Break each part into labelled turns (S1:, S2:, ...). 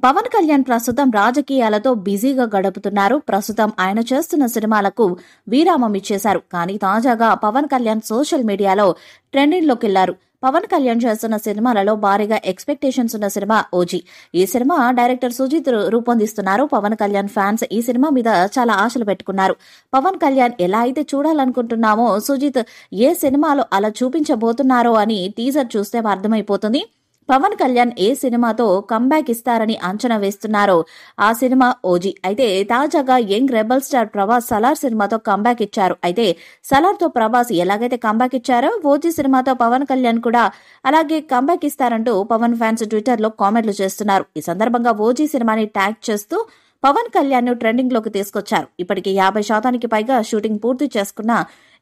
S1: పవన్ కళ్యాణ్ ప్రస్తుతం రాజకీయాలతో బిజీగా గడుపుతున్నారు. ప్రస్తుతం ఆయన చేస్తున్న సినిమాలకు విరామం ఇచ్చేశారు. కానీ తాజాగా పవన్ కళ్యాణ్ సోషల్ మీడియాలో ట్రెండింగ్లోకి వెళ్లారు. పవన్ కళ్యాణ్ చేస్తున్న సినిమాలలో భారీగా ఎక్స్పెక్టేషన్స్ ఉన్న సినిమా ఓజీ. ఈ సినిమా డైరెక్టర్ సుజిత్ రూపొందిస్తున్నారు. పవన్ కళ్యాణ్ ఫ్యాన్స్ ఈ సినిమా మీద చాలా ఆశలు పెట్టుకున్నారు. పవన్ కళ్యాణ్ ఎలా అయితే చూడాలనుకుంటున్నామో సుజిత్ ఏ సినిమాలో అలా చూపించబోతున్నారో అని టీజర్ చూస్తే అర్థమైపోతుంది. పవన్ కళ్యాణ్ ఏ సినిమాతో కంబ్యాక్ ఇస్తారని అంచనా వేస్తున్నారో ఆ సినిమా ఓజీ. అయితే తాజాగా young rebel star Prabhas Salaar సినిమాతో కంబ్యాక్ ఇచ్చారు. అయితే సలార్ తో ప్రభాస్ ఎలాగైతే కంబ్యాక్ ఇచ్చారో ఓజీ సినిమాతో పవన్ కళ్యాణ్ కూడా అలాగే కంబ్యాక్ ఇస్తారంటూ పవన్ ఫ్యాన్స్ ట్విట్టర్ లో కామెంట్లు చేస్తున్నారు. ఈ సందర్భంగా ఓజీ సినిమాని ట్యాగ్ చేస్తూ పవన్ కళ్యాణ్ ను ట్రెండింగ్ లోకి తీసుకొచ్చారు. ఇప్పటికి 50% పైగా షూటింగ్ పూర్తి చేసుకున్న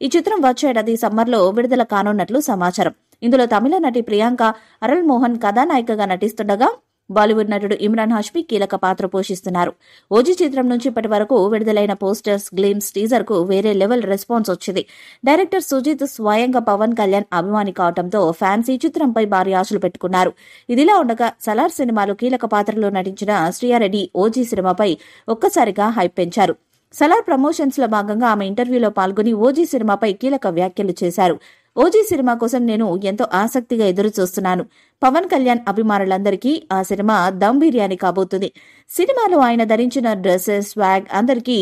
S1: ఈ చిత్రం వచ్చే ఏడాది సమ్మర్లో విడుదల కానున్నట్లు సమాచారం. ఇందులో తమిళ నటి ప్రియాంక అరుళ్ మోహన్ కథానాయికగా నటిస్తుండగా బాలీవుడ్ నటుడు ఇమ్రాన్ హాష్మి కీలక పాత్ర పోషిస్తున్నారు. ఓజీ చిత్రం నుంచి ఇప్పటి వరకు విడుదలైన పోస్టర్స్, గ్లిమ్స్, టీజర్ కు వేరే లెవెల్ రెస్పాన్స్ వచ్చింది. డైరెక్టర్ సుజిత్ స్వయంగా పవన్ కళ్యాణ్ అభిమాని కావడంతో ఫ్యాన్స్ ఈ చిత్రంపై భారీ ఆశలు పెట్టుకున్నారు. ఇదిలా ఉండగా సలార్ సినిమాలో కీలక పాత్రలో నటించిన శ్రీయారెడ్డి ఓజీ సినిమాపై ఒక్కసారిగా హైప్ పెంచారు. సలార్ ప్రమోషన్స్ లో భాగంగా ఆమె ఇంటర్వ్యూలో పాల్గొని ఓజీ సినిమాపై కీలక వ్యాఖ్యలు చేశారు. ఓజీ సినిమా కోసం నేను ఎంతో ఆసక్తిగా ఎదురు చూస్తున్నాను. పవన్ కళ్యాణ్ అభిమానులందరికీ ఆ సినిమా దమ్ బిర్యానీ కాబోతుంది. సినిమాలో ఆయన ధరించిన డ్రెస్సెస్, స్వాగ్ అందరికీ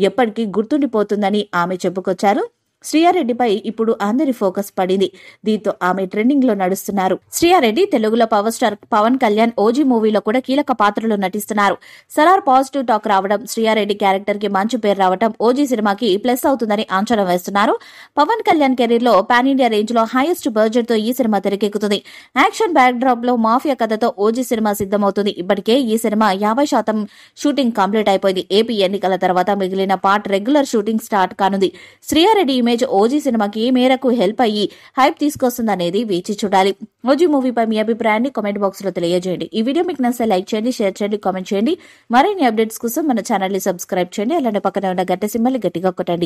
S1: ఎప్పటికీ గుర్తుండిపోతుందని ఆమె చెప్పుకొచ్చారు. శ్రీయారెడ్డిపై ఇప్పుడు అందరి ఫోకస్ పడింది. దీంతో ఆమె ట్రెండింగ్ లో నడుస్తున్నారు. శ్రీయారెడ్డి తెలుగులో power star Pawan Kalyan OG మూవీలో కూడా కీలక పాత్రలో నటిస్తున్నారు. సలార్ పాజిటివ్ టాక్ రావడం, శ్రీయారెడ్డి క్యారెక్టర్ కి మంచి పేరు రావడం ఓజీ సినిమాకి ప్లస్ అవుతుందని అంచనా వేస్తున్నారు. పవన్ కళ్యాణ్ కెరీర్ లో పాన్ ఇండియా రేంజ్ లో హైయెస్ట్ బడ్జెట్ తో ఈ సినిమా తెరకెక్కుతుంది. యాక్షన్ బ్యాక్ డ్రాప్ లో మాఫియా కథతో ఓజీ సినిమా సిద్దమవుతుంది. ఇప్పటికే ఈ సినిమా 50% షూటింగ్ కంప్లీట్ అయిపోయింది. ఏపీ ఎన్నికల తర్వాత మిగిలిన పార్ట్ రెగ్యులర్ షూటింగ్ స్టార్ట్ కానుంది. శ్రీయారెడ్డి ఇమేజ్ ఓజీ సినిమాకి ఏ మేరకు హెల్ప్ అయ్యి హైప్ తీసుకొస్తుందనేది వేచి చూడాలి. ఓజీ మూవీపై మీ అభిప్రాయాన్ని కామెంట్ బాక్స్ లో తెలియజేయండి. ఈ వీడియో మీకు నచ్చితే లైక్ చేయండి, షేర్ చేయండి, కామెంట్ చేయండి. మరిన్ని అప్డేట్స్ కోసం మన ఛానల్ ని సబ్స్క్రైబ్ చేయండి. అలానే పక్కన ఉన్న గంట సింబల్ గట్టిగా కొట్టండి.